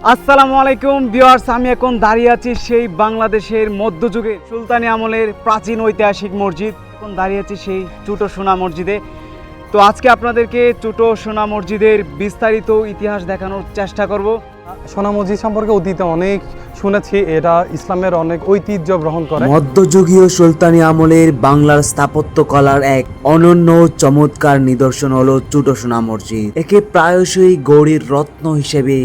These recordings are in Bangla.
আসসালামু আলাইকুম ভিউয়ার্স, আমি এখন দাঁড়িয়ে আছি সেই বাংলাদেশের মধ্যযুগের সুলতানি আমলের প্রাচীন ঐতিহাসিক মসজিদ। এখন দাঁড়িয়ে আছি সেই চুটো সোনা মসজিদে। তো আজকে আপনাদেরকে চুটো সোনা মসজিদের বিস্তারিত ইতিহাস দেখানোর চেষ্টা করব। সোনা মসজিদ সম্পর্কে অতীতে অনেক শুনেছি, এটা ইসলামের অনেক ঐতিহ্য গ্রহণ করে। মধ্যযুগীয় সুলতানি আমলের বাংলার স্থাপত্য কলার এক অনন্য চমৎকার নিদর্শন হলো চুটো সোনা মসজিদ। একে প্রায়শই গৌরীর রত্ন হিসেবে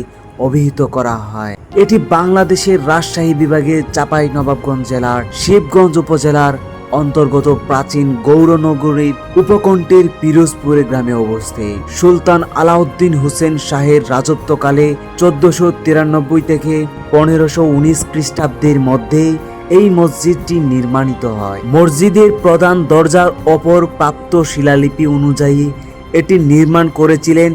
অভিহিত করা হয়। এটি বাংলাদেশের রাজশাহী বিভাগের চাঁপাইনবাবগঞ্জ জেলার শিবগঞ্জ উপজেলার অন্তর্গত প্রাচীন গৌরনগরীর উপকণ্ঠের পিরোজপুর গ্রামে অবস্থিত। সুলতান আলাউদ্দিন হোসেন শাহের রাজত্বকালে 1493 থেকে 1519 খ্রিস্টাব্দের মধ্যে এই মসজিদটি নির্মাণিত হয়। মসজিদের প্রধান দরজার অপর প্রাপ্ত শিলালিপি অনুযায়ী এটি নির্মাণ করেছিলেন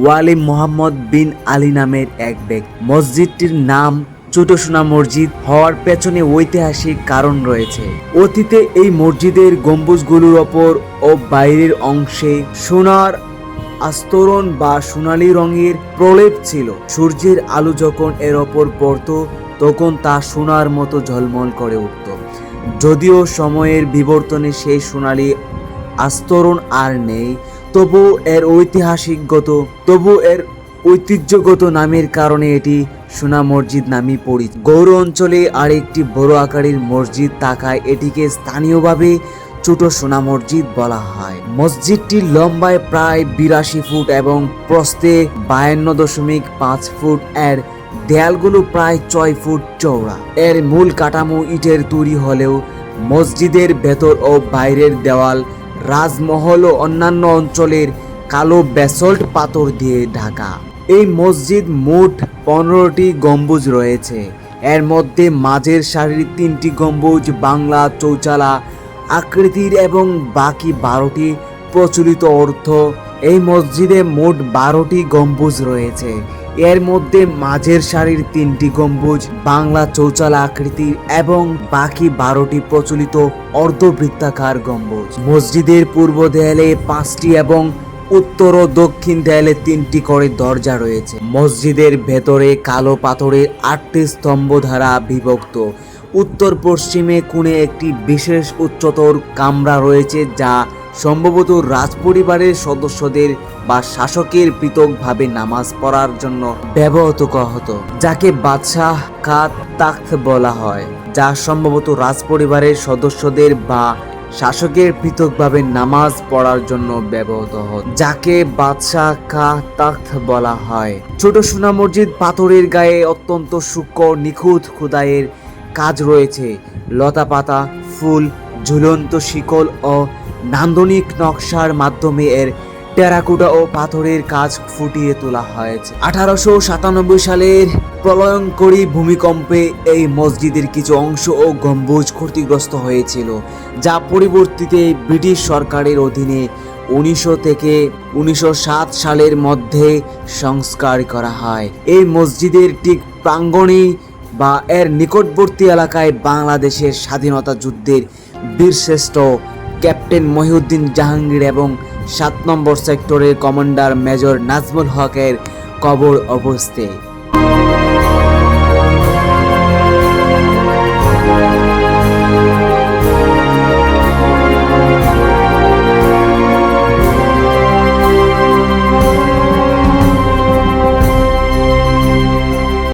ওয়ালি মোহাম্মদ বিন আলী নামের এক ব্যক্তি। মসজিদটির নাম চুটো সোনা মসজিদ হওয়ার পেছনে ঐতিহাসিক কারণ রয়েছে। অতীতে এই মসজিদের গম্বুজগুলোর ওপর ও বাইরের অংশে সোনার আস্তরণ বা সোনালী রঙের প্রলেপ ছিল। সূর্যের আলো যখন এর ওপর পড়তো তখন তা সোনার মতো ঝলমল করে উঠত। যদিও সময়ের বিবর্তনে সেই সোনালী আস্তরণ আর নেই, তবু এর ঐতিহ্যগত নামের কারণে এটি সোনা মসজিদ নামে পরিচিত। গৌর অঞ্চলে আরেকটি বড় আকারের মসজিদ থাকায় এটিকে স্থানীয়ভাবে চুটো সোনা মসজিদ বলা হয়। মসজিদটির লম্বায় প্রায় 82 ফুট এবং প্রস্থে 52.5 ফুট। এর দেয়ালগুলো প্রায় 6 ফুট চওড়া। এর মূল কাঠামো ইটের তৈরি হলেও মসজিদের ভেতর ও বাইরের দেওয়াল রাজমহল ও অন্যান্য অঞ্চলের কালো ব্যাসল্ট পাথর দিয়ে ঢাকা। এই মসজিদ মোট 15টি গম্বুজ রয়েছে। এর মধ্যে মাঝের সারির 3টি গম্বুজ বাংলা চৌচালা আকৃতির এবং বাকি 12টি প্রচলিত অর্থ। এই মসজিদে মোট 12টি গম্বুজ রয়েছে। এর মধ্যে মাঝের সারির 3টি গম্বুজ বাংলা চৌচালা আকৃতির এবং বাকি 12টি প্রচলিত অর্ধবৃত্তাকার গম্বুজ। মসজিদের পূর্ব দেয়ালে 5টি এবং উত্তর ও দক্ষিণ দেয়ালে 3টি করে দরজা রয়েছে। মসজিদের ভেতরে কালো পাথরের 8টি স্তম্ভ দ্বারা বিভক্ত। উত্তর পশ্চিমে কোণে একটি বিশেষ উচ্চতর কামরা রয়েছে, যা সম্ভবত রাজপরিবারের সদস্যদের বা শাসকের পৃথকভাবে নামাজ পড়ার জন্য ব্যবহৃত করা হতো, যাকে বাদশাহ কা তাখত বলা হয়, যা সম্ভবত রাজপরিবারের সদস্যদের বা শাসকের পৃথকভাবে নামাজ পড়ার জন্য ব্যবহৃত হতো, যাকে বাদশাহ কা তাখত বলা হয়। ছোট সোনা মসজিদ পাথরের গায়ে অত্যন্ত সূক্ষ্ম নিখুঁত খোদাইয়ের কাজ রয়েছে। লতা পাতা, ফুল, ঝুলন্ত শিকল ও নান্দনিক নকশার মাধ্যমে এর টেরাকোটা ও পাথরের কাজ ফুটিয়ে তোলা হয়েছে। 1897 সালের প্রলয়ঙ্করী ভূমিকম্পে এই মসজিদের কিছু অংশ ও গম্বুজ ক্ষতিগ্রস্ত হয়েছিল, যা পরবর্তীতে ব্রিটিশ সরকারের অধীনে 1900 থেকে 1907 সালের মধ্যে সংস্কার করা হয়। এই মসজিদের ঠিক প্রাঙ্গণে বা এর নিকটবর্তী এলাকায় বাংলাদেশের স্বাধীনতা যুদ্ধের বীরশ্রেষ্ঠ ক্যাপ্টেন মহিউদ্দিন জাহাঙ্গীর এবং 7 নম্বর সেক্টরের কমান্ডার মেজর নাজমুল হকের কবর অবস্থিত।